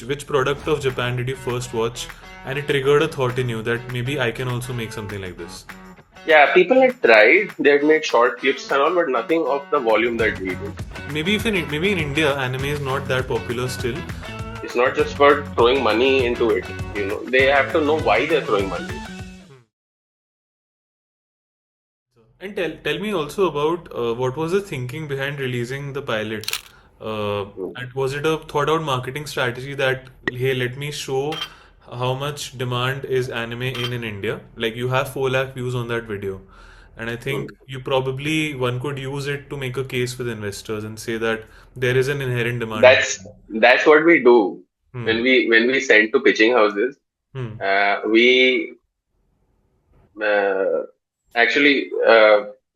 which product of Japan did you first watch, and it triggered a thought in you that maybe I can also make something like this? Yeah, people had tried. They had made short clips and all, but nothing of the volume that we do. Maybe in India, anime is not that popular still. It's not just about throwing money into it. They have to know why they're throwing money. And tell me also about what was the thinking behind releasing the pilot? Mm. And was it a thought out marketing strategy that, hey, let me show how much demand is anime in India? Like you have 4 lakh views on that video. And I think Mm. one could use it to make a case with investors and say that there is an inherent demand. That's what we do Hmm. when we send to pitching houses. Hmm. We uh, actually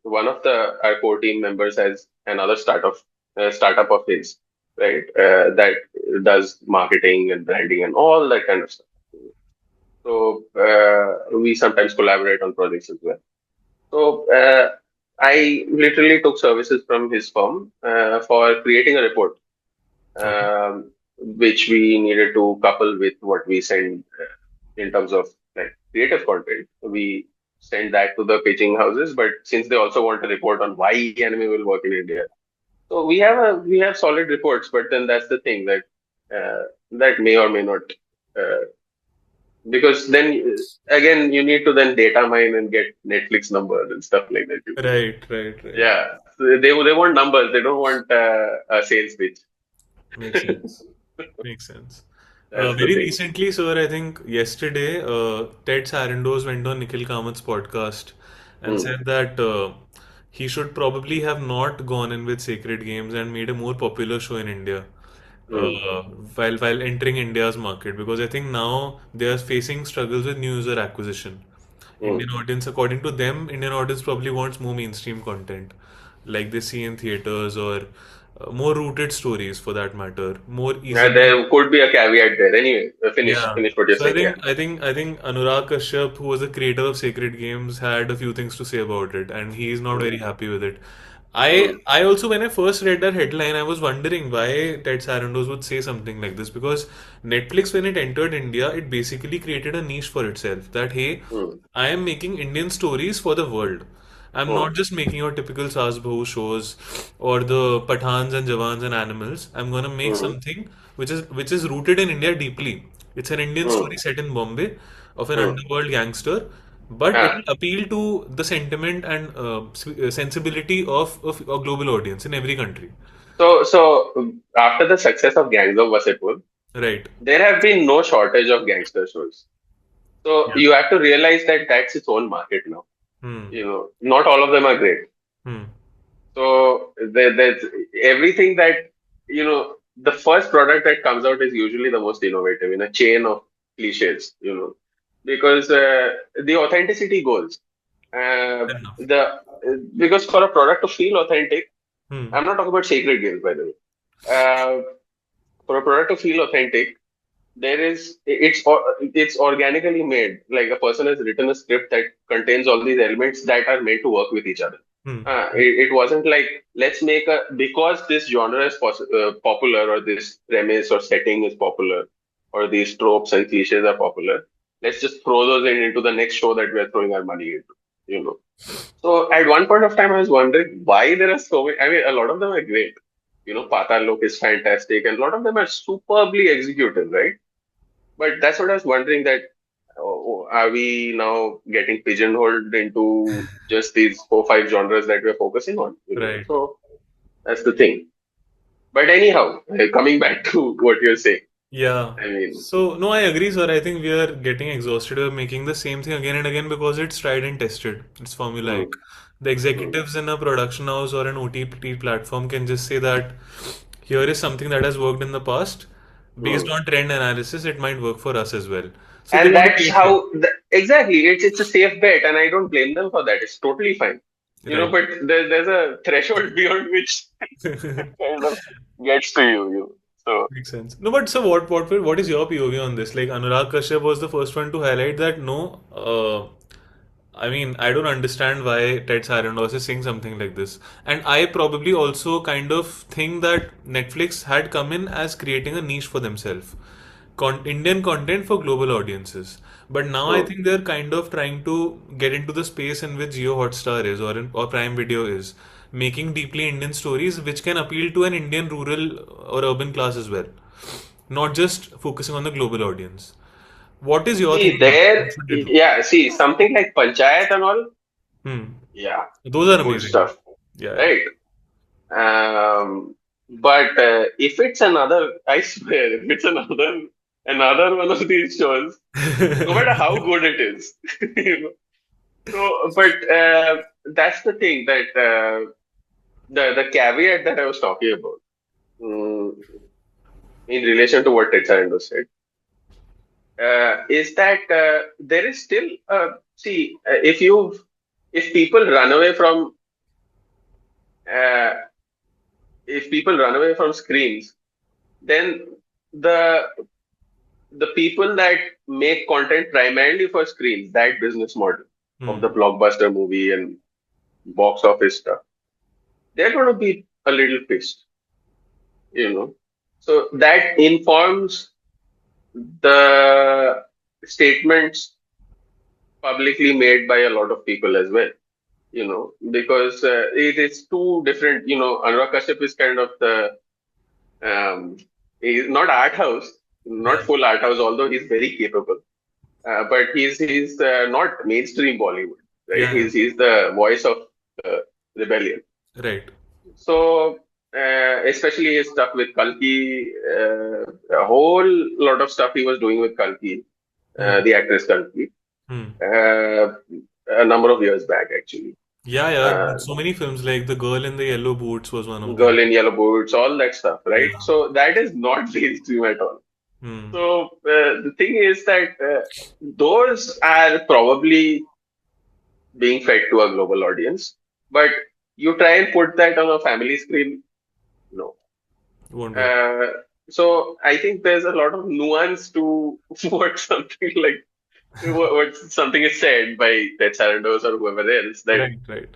one of the our core team members has another startup of his, right? That does marketing and branding and all that kind of stuff. So we sometimes collaborate on projects as well. So I literally took services from his firm for creating a report, Okay. which we needed to couple with what we send in terms of like creative content. We send that to the pitching houses, but since they also want a report on why anime will work in India, so we have solid reports. But then that's the thing that that may or may not. Because then again you need to then data mine and get Netflix numbers and stuff like that. Right, right, right. Yeah, so they want numbers. They don't want a sales pitch. Makes sense. Makes sense. That's the Very thing. recently, sir, I think yesterday, Ted Sarandos went on Nikhil Kamat's podcast and Hmm. said that he should probably have not gone in with Sacred Games and made a more popular show in India Hmm. while entering India's market, because I think now they are facing struggles with new user acquisition. Hmm. According to them, Indian audience probably wants more mainstream content, like they see in theaters, or more rooted stories for that matter, more easily. There could be a caveat there. Anyway, finish Yeah. finish what you're So I saying. Yeah. think I think I think Anurag Kashyap, who was the creator of Sacred Games, had a few things to say about it, and he is not Hmm. very happy with it. I Hmm. I also, when I first read that headline, I was wondering why Ted Sarandos would say something like this, because Netflix, when it entered India, it basically created a niche for itself. That, hey, Hmm. I am making Indian stories for the world. I'm Hmm. not just making your typical Saas Bahu shows or the Pathans and Jawans and Animals. I'm gonna make Hmm. something which is rooted in India deeply. It's an Indian Hmm. story set in Bombay of an Hmm. underworld gangster, but it Ah. will appeal to the sentiment and sensibility of a global audience in every country. So after the success of Gangs of Wasseypur, Right. there have been no shortage of gangster shows. So Yeah. you have to realize that that's its own market now. Hmm. Not all of them are great. Hmm. So there's everything that the first product that comes out is usually the most innovative in a chain of cliches. Because the authenticity goes. Fair enough. The Because for a product to feel authentic, Hmm. I'm not talking about sacred games, by the way. Uh, for a product to feel authentic, it's organically made. Like a person has written a script that contains all these elements that are made to work with each other. Hmm. It wasn't like let's make a because this genre is popular, or this premise or setting is popular, or these tropes and cliches are popular. Let's just throw those into the next show that we are throwing our money into. You know. So at one point of time, I was wondering why there are so many. I mean, a lot of them are great. Patal Lok is fantastic, and a lot of them are superbly executed, right? But that's what I was wondering, that are we now getting pigeonholed into just these 4 5 genres that we're focusing on? Right. So that's the thing. But anyhow, coming back to what you're saying, Yeah. I mean, So, no, I agree, sir. I think we are getting exhausted of making the same thing again and again because it's tried and tested. It's formulaic. mm, The mm, executives in a production house or an OTT platform can just say that here is something that has worked in the past. Based mm. on trend analysis, it might work for us as well. So they And want to that's play it safe. how exactly it's a safe bet, and I don't blame them for that. It's totally fine. Right. But there's a threshold beyond which kind of gets to you. So Makes sense. No, but so what is your POV on this? Like Anurag Kashyap was the first one to highlight that no, I mean, I don't understand why Ted Sarandos is saying something like this. And I probably also kind of think that Netflix had come in as creating a niche for themselves. Indian content for global audiences. But now I Hmm. think they're kind of trying to get into the space in which Jio Hotstar is or Prime Video is, making deeply Indian stories which can appeal to an Indian rural or urban class as well, not just focusing on the global audience. What is your See thinking on it? there, What should they do? yeah. See something like Panchayat and all. Hmm. Yeah, Those are good amazing. stuff, Yeah. right? But if it's another, I swear, if it's another one of these shows, no matter how good it is, you know. So, but that's the thing that the caveat that I was talking about, in relation to what Tetsuya said, is that there is still see if people run away from uh, if people run away from screens, then the the people that make content primarily for screens, that business model of Hmm. the blockbuster movie and box office stuff, they're going to be a little pissed, you know. So that informs the statements publicly made by a lot of people as well, because it is two different, Anurag Kashyap is kind of um, he's not art house, not Yeah. full art house, although he's very capable. But he's not mainstream Bollywood, right? Yeah. Yeah. He's the voice of rebellion. Right. So especially his stuff with Kalki, a whole lot of stuff he was doing with Kalki, Hmm. the actress Kalki, Hmm. uh, a number of years back actually. Yeah, yeah. Uh, So many films like The Girl in the Yellow Boots was one of them. Girl in Yellow Boots, all that stuff, right? Yeah. So that is not mainstream at all. Hmm. So the thing is that those are probably being fed to a global audience. But you try and put that on a family screen, no. Won't work. Uh, so I think there's a lot of nuance to what something like what something is said by Ted Sarandos or whoever else. That Right, right.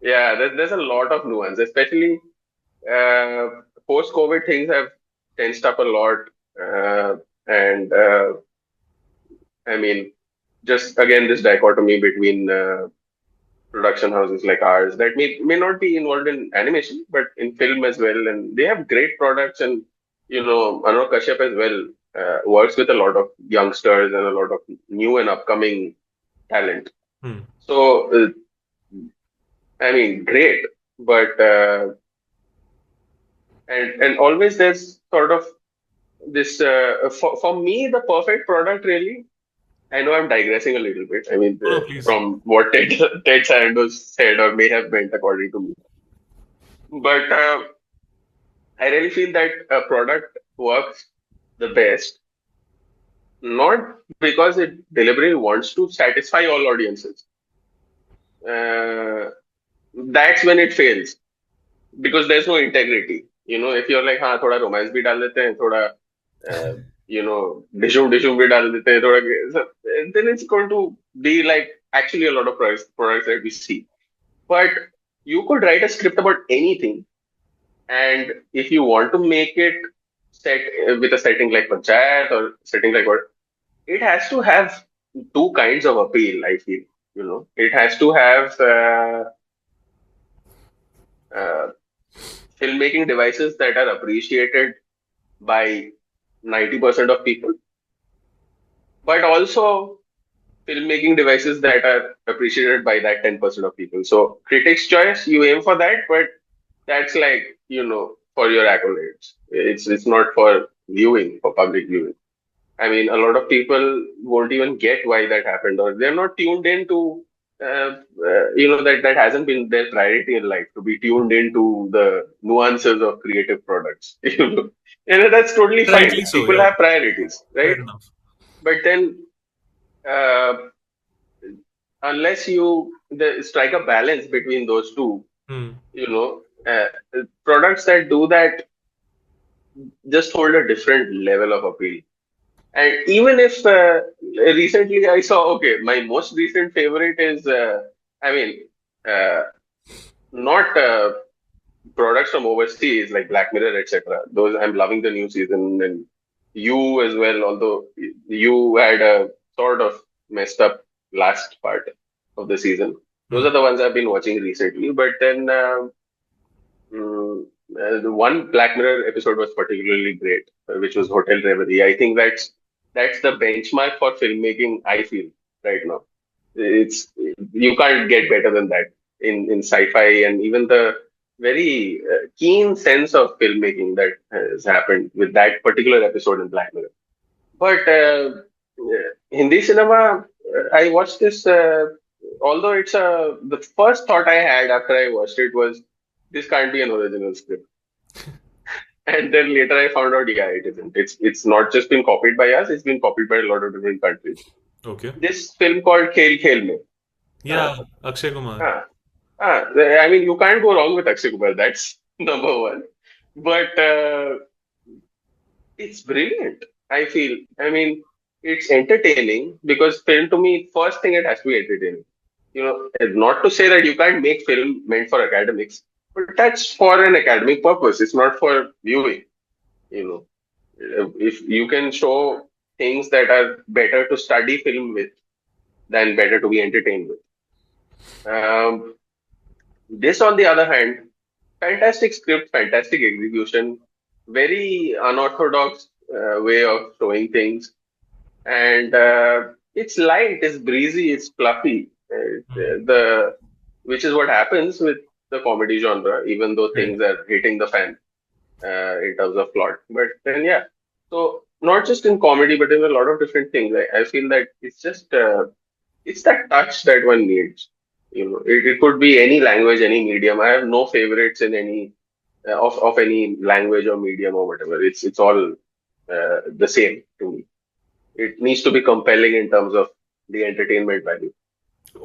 yeah, there's a lot of nuance, especially uh, post-COVID things have tensed up a lot, and I mean, just again this dichotomy between production houses like ours that may not be involved in animation but in film as well, and they have great products, and Anurag Kashyap as well works with a lot of youngsters and a lot of new and upcoming talent. Hmm. So I mean, great, but and always there's sort of this for me the perfect product really. I know I'm digressing a little bit. I mean, No, no, please. from what Ted Sarandos said or may have meant according to me. But I really feel that a product works the best, not because it deliberately wants to satisfy all audiences. Uh, that's when it fails because there's no integrity. If you're like, हाँ थोड़ा romance भी डाल देते हैं, थोड़ा डिशुम भी डाल देते हैं, थोड़ा so, then it's going to be like actually a lot of products that we see. But you could write a script about anything, and if you want to make it set with a setting like Panchayat or setting like what, it has to have two kinds of appeal, I feel. It has to have uh, filmmaking devices that are appreciated by 90% of people, but also filmmaking devices that are appreciated by that 10% of people. So, critics' choice, you aim for that, but that's like, for your accolades. It's not for viewing, for public viewing. I mean, a lot of people won't even get why that happened, or they're not tuned into, that hasn't been their priority in life to be tuned into the nuances of creative products. And that's totally Rightly fine. so, People yeah. have priorities, right? Fair enough. But then, uh, unless strike a balance between those two, Hmm. products that do that just hold a different level of appeal. And even if recently I saw, okay, my most recent favorite is, I mean, uh, not products from overseas like Black Mirror, etc. Those I'm loving the new season, and You as well, although you had a sort of messed up last part of the season. Those Hmm. are the ones I've been watching recently. But then the one Black Mirror episode was particularly great, which was Hotel Reverie. I think that's the benchmark for filmmaking. I feel right now, it's you can't get better than that in sci-fi, and even the very keen sense of filmmaking that has happened with that particular episode in Black Mirror. But Hindi cinema, I watched this. Although it's the first thought I had after I watched it was this can't be an original script, and then later I found out, yeah, it isn't. It's not just been copied by us; it's been copied by a lot of different countries. Okay. This film called Khel Khel Mein. Uh, Yeah, Akshay Kumar. uh, I mean, you can't go wrong with Akshay Kumar. That's number one. But it's brilliant. I feel. I mean, it's entertaining because film to me, first thing it has to be entertaining. Not to say that you can't make film meant for academics, but that's for an academic purpose. It's not for viewing. You know, if you can show things that are better to study film with than better to be entertained with. This, on the other hand, fantastic script, fantastic execution, very unorthodox way of showing things, and it's light, it's breezy, it's fluffy. The which is what happens with the comedy genre, even though Right. things are hitting the fan in terms of plot. But then, yeah, so not just in comedy, but in a lot of different things. I feel that it's that touch that one needs. It could be any language, any medium. I have no favorites in any of any language or medium or whatever. It's all the same to me. It needs to be compelling in terms of the entertainment value.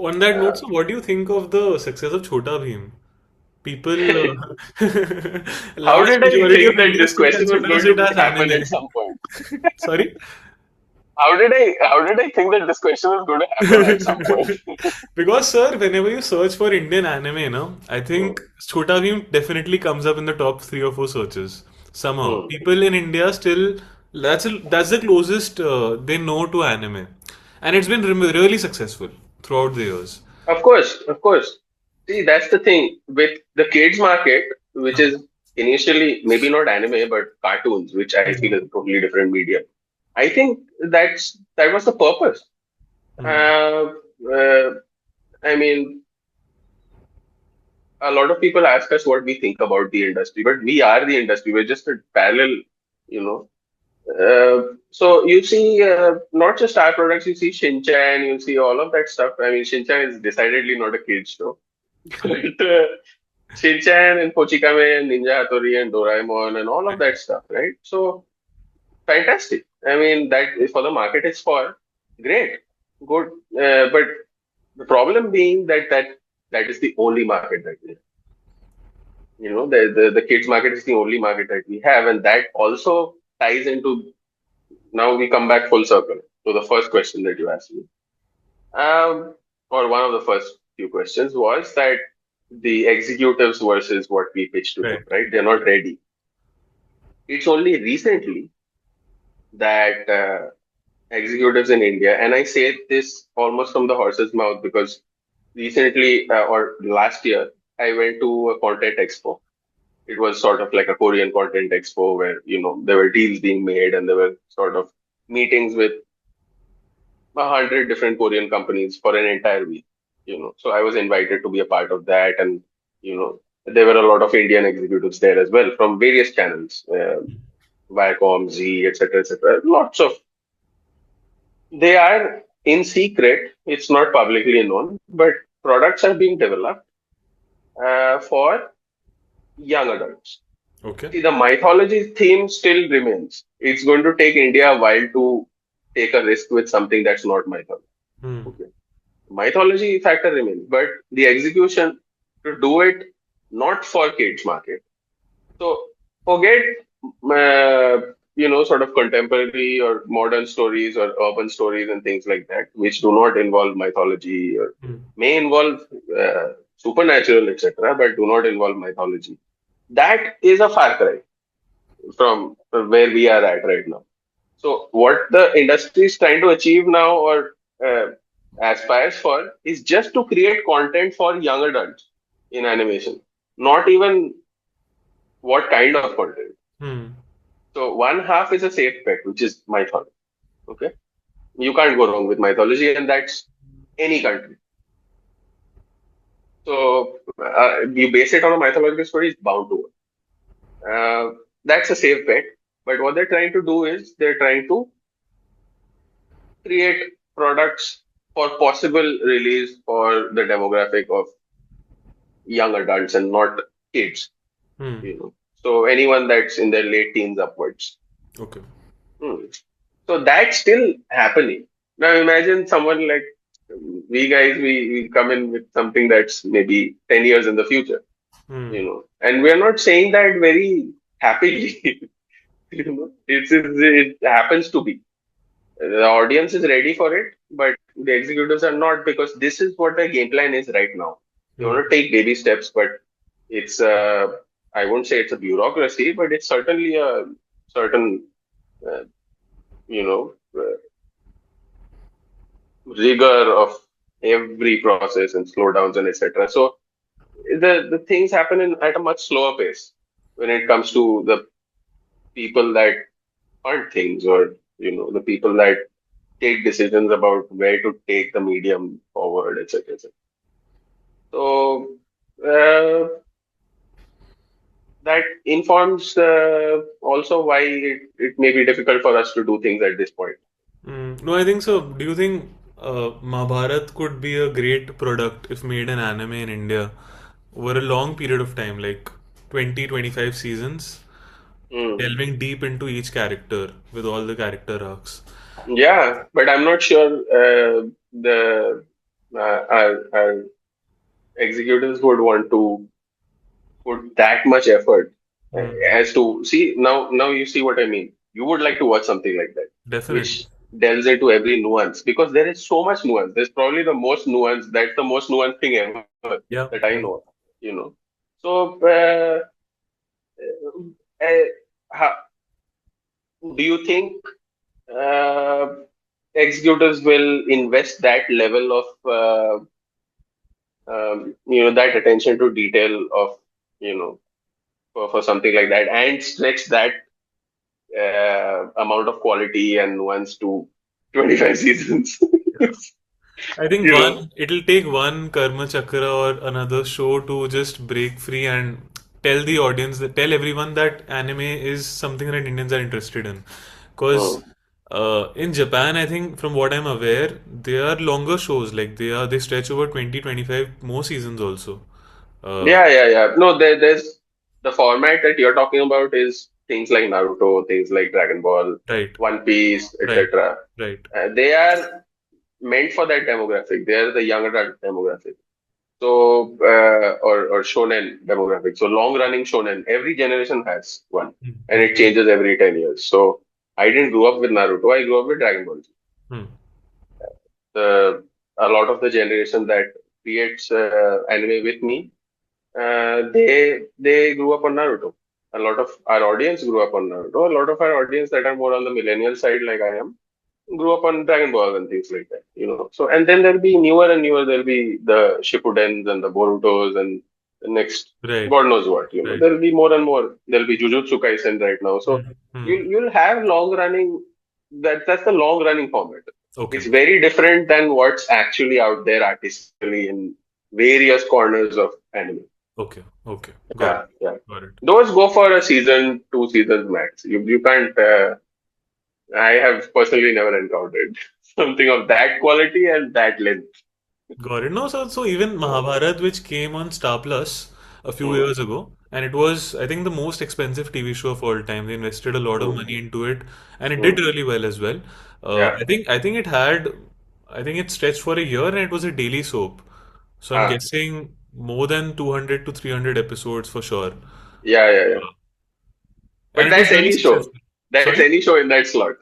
On that note, Uh, so what do you think of the success of Chota Bheem? People, how large did I majority of think that India this still question was considers going it to as happen anime. at some point? Sorry? How did I think that this question was going to happen at some point? Because, sir, whenever you search for Indian anime, I Hmm, think Chota Bheem definitely comes up in the top 3 or 4 searches. Somehow, hmm. people in India still that's the closest they know to anime, and it's been really successful throughout the years. Of course, of course. See, that's the thing with the kids market, which Huh. is initially maybe not anime but cartoons, which I feel is a totally different medium. I think that was the purpose. Hmm. Uh, uh, I mean, a lot of people ask us what we think about the industry, but we are the industry. We're just a parallel, you know. So you see, not just our products, you see Shinchan, you see all of that stuff. I mean, Shinchan is decidedly not a kids show, but Shinchan and Pochikame and Ninja Hattori and Doraemon and all of that stuff, right? So fantastic. I mean, that is for the market it's for. Great, good. But the problem being that is the only market that we have. The kids market is the only market that we have, and that also ties into. Now we come back full circle to the first question that you asked me. Or one of the first few questions was that the executives versus what we pitch to them, Right. right? They're not ready. It's only recently that executives in India, and I say this almost from the horse's mouth because recently or last year, I went to a content expo. It was sort of like a Korean content expo where, there were deals being made and there were sort of meetings with 100 different Korean companies for an entire week. So I was invited to be a part of that, and there were a lot of Indian executives there as well from various channels, Viacom, Z, etc., etc. Lots of they are in secret. It's not publicly known, but products are being developed for young adults. Okay. See, the mythology theme still remains. It's going to take India a while to take a risk with something that's not mythology. Hmm. Okay. Mythology factor remains, but the execution to do it not for kids market. So forget, sort of contemporary or modern stories or urban stories and things like that, which do not involve mythology or Hmm. may involve supernatural, etc., but do not involve mythology. That is a far cry from where we are at right now. So what the industry is trying to achieve now or uh, aspires for is just to create content for young adults in animation, not even what kind of content. Hmm. So one half is a safe bet, which is mythology. Okay, you can't go wrong with mythology, and that's any country. So you base it on a mythological story, it's bound to work. That's a safe bet. But what they're trying to do is they're trying to create products for possible release for the demographic of young adults and not kids, Hmm. you know. So anyone that's in their late teens upwards. Okay. Hmm. So that's still happening. Now imagine someone like we come in with something that's maybe 10 years in the future, Hmm. you know, and we're not saying that very happily, you know, it happens to be. The audience is ready for it, but the executives are not because this is what the game plan is right now. They Hmm. want to take baby steps, but it's I won't say it's a bureaucracy, but it's certainly a certain uh, you know rigor of every process and slowdowns and etc. So the things happen at a much slower pace when it comes to the people that fund things or the people that take decisions about where to take the medium forward, etc. etc. So that informs also why it may be difficult for us to do things at this point. Mm, no, I think so. Do you think Mahabharat could be a great product if made an anime in India over a long period of time, like 20, 25 seasons, Hmm. delving deep into each character with all the character arcs? Yeah, but I'm not sure the our executives would want to put that much effort Mm, as to see now you see what I mean. You would like to watch something like that, definitely. which delves into every nuance because there is so much nuance. There's probably the most nuance. That's the most nuanced thing ever Yeah, that I yeah. know. You know. So, uh, how, do you think uh, executives will invest that level of that attention to detail of for something like that and stretch that amount of quality and nuance to 25 seasons. Yeah. I think you know? it'll take one Karma Chakra or another show to just break free and tell the audience, tell everyone that anime is something that Indians are interested in. Because Hmm. in Japan, I think from what I'm aware, they are longer shows. Like they stretch over 20, 25 more seasons also. Uh, Yeah, yeah, yeah. No, there's the format that you're talking about is things like Naruto, things like Dragon Ball, right, One Piece, right, etc. right. They are meant for that demographic. They are the young adult demographic. So, or shonen demographic. So, long running shonen, every generation has one, and it Mm-hmm. changes every 10 years. So, I didn't grow up with Naruto, I grew up with Dragon Ball. Hmm. The A lot of the generation that creates anime with me, they grew up on Naruto. A lot of our audience grew up on Naruto. A lot of our audience that are more on the millennial side, like I am, grew up on Dragon Ball and things like that. So and then there'll be newer and newer. There'll be the Shippudens and the Borutos and the next Right, God knows what. right. There'll be more and more. There'll be Jujutsu Kaisen right now. So Mm-hmm. you'll have long running. That's the long running format. Okay, It's very different than what's actually out there artistically in various corners of anime. okay, okay. Got it, Yeah, yeah. got it. Those go for a season, 2 seasons max. You can't. I have personally never encountered something of that quality and that length. Got it. No, so even Uh, Mahabharat, which came on Star Plus a few mm, years ago, and it was, I think, the most expensive TV show of all time. They invested a lot of mm, money into it, and it did mm. really well as well. Yeah. I think it stretched for a year, and it was a daily soap. So I'm Ah, guessing more than 200 to 300 episodes for sure. yeah, yeah, yeah. Uh, and But it was that's really any show. successful. That's Sorry? any show in that slot.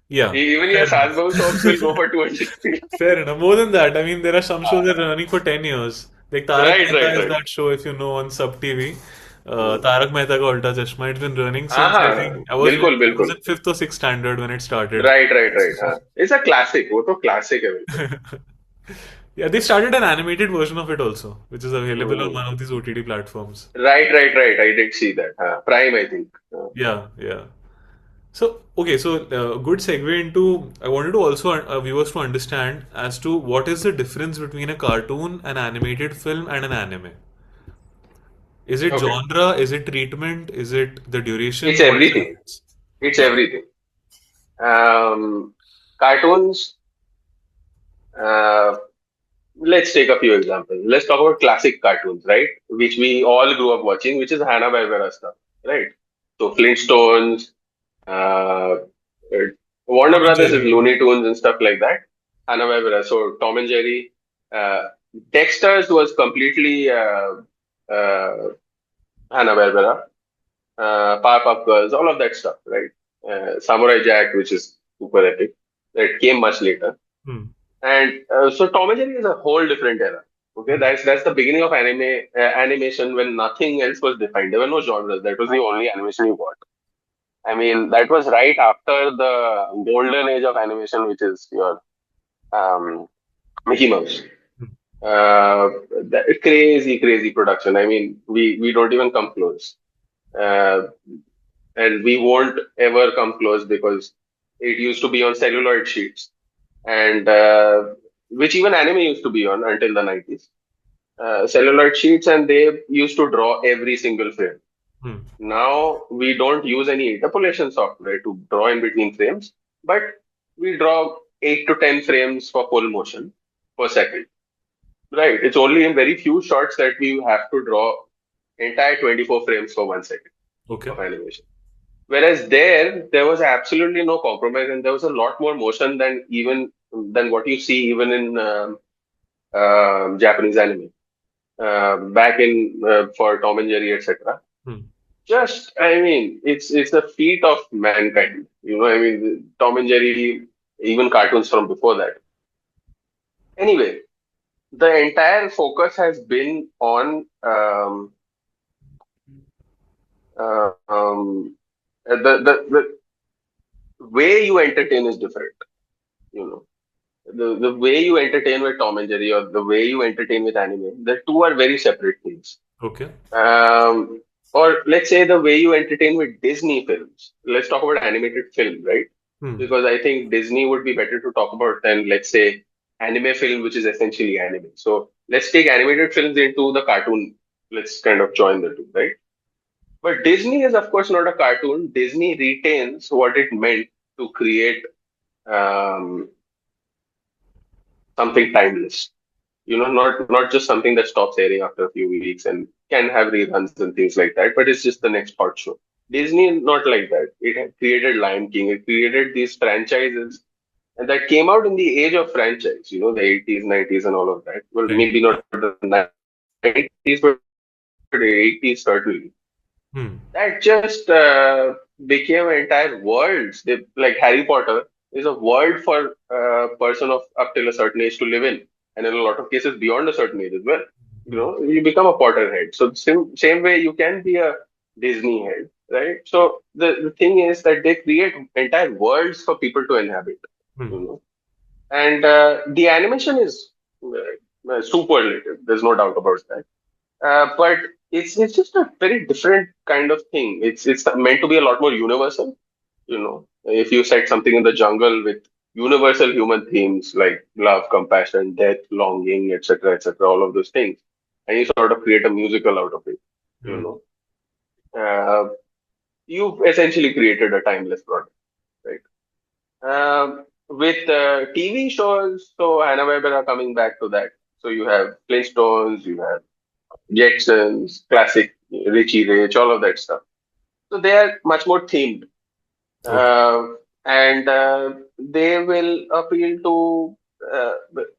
Yeah, Even your fair Sasbo soaps will go enough. for 200. Fair enough. More than that, I mean, there are some shows that are running for 10 years. Like Tarak Right, Mehta right, is right. that show, if you know, on Sub TV. Tarak Mehta Ka Ulta Chashma. It's been running हाँ since I हाँ think बिल्कुल I was बिल्कुल in fifth or sixth standard when it started. Right right right हाँ it's a classic वो तो classic है बिल्कुल Yeah, they started an animated version of it also, which is available on one of these OTT platforms. Right right right I did see that हाँ Prime I think Yeah, yeah. So, okay, so good segue into. I wanted to also viewers to understand as to what is the difference between a cartoon, an animated film, and an anime. Is it okay genre? Is it treatment? Is it the it's duration? What is the everything difference? It's Yeah. Everything cartoons let's take a few examples. Let's talk about classic cartoons, right? Which we all grew up watching, which is Hanna-Barbera stuff, right? So Flintstones, uh, uh, Warner Tom and Brothers is Jerry. Looney Tunes and stuff like that. Hanna-Barbera, so Tom and Jerry. Dexter's was completely uh, Hanna-Barbera. Powerpuff Girls, all of that stuff, right? Samurai Jack, which is super epic. That came much later. Hmm. And so Tom and Jerry is a whole different era. Okay, that's the beginning of animation when nothing else was defined. There were no genres. That was the only animation you got. I mean, that was right after the golden age of animation, which is your Mickey Mouse. Hmm. Crazy, crazy production. I mean, we don't even come close, uh, and we won't ever come close because it used to be on celluloid sheets, and which even anime used to be on until the 90s. Celluloid sheets, and they used to draw every single frame. Hmm. Now we don't use any interpolation software to draw in between frames, but we draw 8 to 10 frames for full motion per second. Right. It's only in very few shots that we have to draw entire 24 frames for 1 second Okay. of animation. Whereas there was absolutely no compromise, and there was a lot more motion than what you see even in Japanese anime. Back in for Tom and Jerry, etc. Hmm. Just, I mean, it's a feat of mankind. I mean, Tom and Jerry, even cartoons from before that. Anyway, the entire focus has been on the way you entertain is different. You know, the way you entertain with Tom and Jerry or the way you entertain with anime, the two are very separate things. Okay. Or let's say the way you entertain with Disney films. Let's talk about animated film, right? Hmm. Because I think Disney would be better to talk about than, let's say, anime film, which is essentially anime. So let's take animated films into the cartoon. Let's kind of join the two, right? But Disney is, of course, not a cartoon. Disney retains what it meant to create um, something timeless. Not just something that stops airing after a few weeks and can have reruns and things like that, but it's just the next hot show. Disney is not like that. It had created Lion King. It created these franchises and that came out in the age of franchise, the 80s, 90s, and all of that. Well, Right. maybe not the 90s, but the 80s certainly. Hmm. That just became entire worlds. Like Harry Potter is a world for a person of up till a certain age to live in, and in a lot of cases beyond a certain age as well. Hmm. You become a Potterhead. So same way you can be a Disney head, right? So the thing is that they create entire worlds for people to inhabit. Hmm. You know, and the animation is superlative. There's no doubt about that. But it's just a very different kind of thing. It's meant to be a lot more universal. If you set something in the jungle with universal human themes like love, compassion, death, longing, etc., etc., all of those things, and you sort of create a musical out of it, you Hmm. know, uh, you've essentially created a timeless product, right? With TV shows, so Hanna-Barbera coming back to that. So you have Flintstones, you have Jetsons, classic Richie Rich, all of that stuff. So they are much more themed, Okay. uh, and they will appeal to.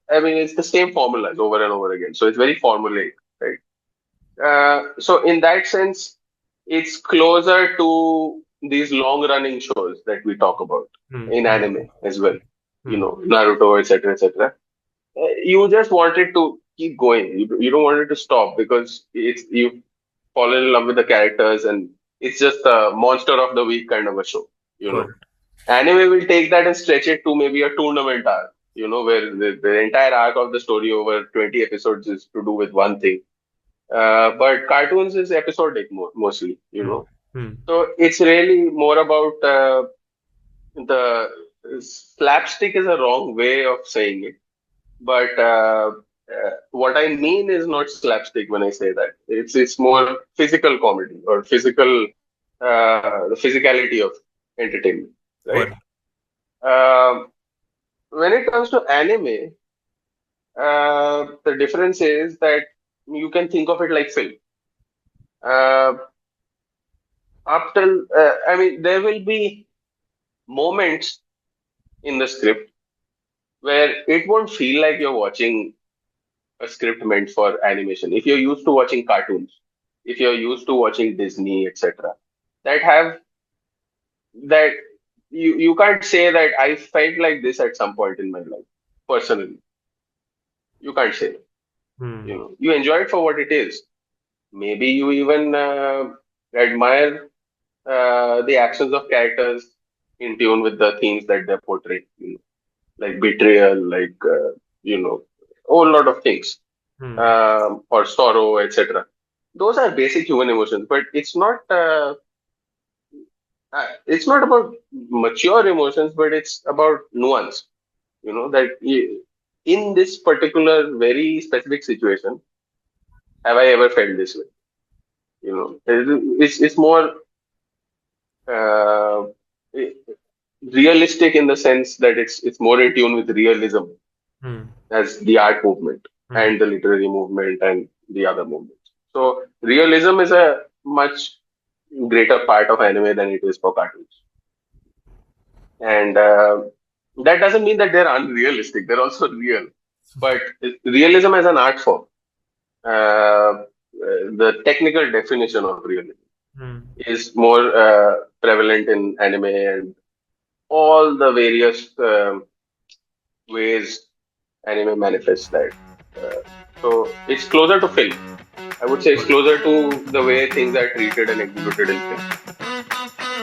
I mean, it's the same formulas over and over again. So it's very formulaic, right? So in that sense, it's closer to these long-running shows that we talk about Hmm. in Hmm. anime as well. Hmm. Naruto, etc., etc. You just want it to keep going. You don't want it to stop because it's you. fallen in love with the characters, and it's just a monster of the week kind of a show. You Got know, it. anime will take that and stretch it to maybe a tournament arc. Where the entire arc of the story over 20 episodes is to do with one thing. But cartoons is episodic mostly. Hmm. Hmm. So it's really more about the slapstick is a wrong way of saying it, but what I mean is not slapstick when I say that. It's more physical comedy or the physicality of entertainment, Got right? it. When it comes to anime, the difference is that you can think of it like film. Uh, Up till I mean, there will be moments in the script where it won't feel like you're watching a script meant for animation. If you're used to watching cartoons, if you're used to watching Disney, etc., that have that you can't say that I felt like this at some point in my life. Personally, you can't say that. Hmm. You enjoy it for what it is. Maybe you even admire the actions of characters in tune with the themes that they're portraying. Like betrayal, like a whole lot of things, Hmm. or sorrow, etc. Those are basic human emotions, but it's not about mature emotions, but it's about nuance. That in this particular very specific situation, have I ever felt this way? It's more uh, realistic in the sense that it's more in tune with realism Hmm. as the art movement Hmm. and the literary movement and the other movements. So realism is a much greater part of anime than it is for cartoons. And that doesn't mean that they're unrealistic. They're also real. But realism as an art form, the technical definition of realism Hmm. is more prevalent in anime and all the various ways anime manifests that. Uh, so it's closer to film. I would say it's closer to the way things are treated and executed in film.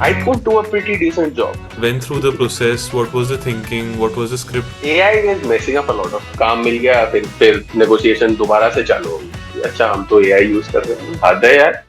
I could do a pretty decent job. Went through the process. What was the thinking? What was the script? AI is messing up a lot of काम मिल गया फिर negotiation दोबारा से चालू हो गई अच्छा हम तो AI यूज कर रहे हैं हद है यार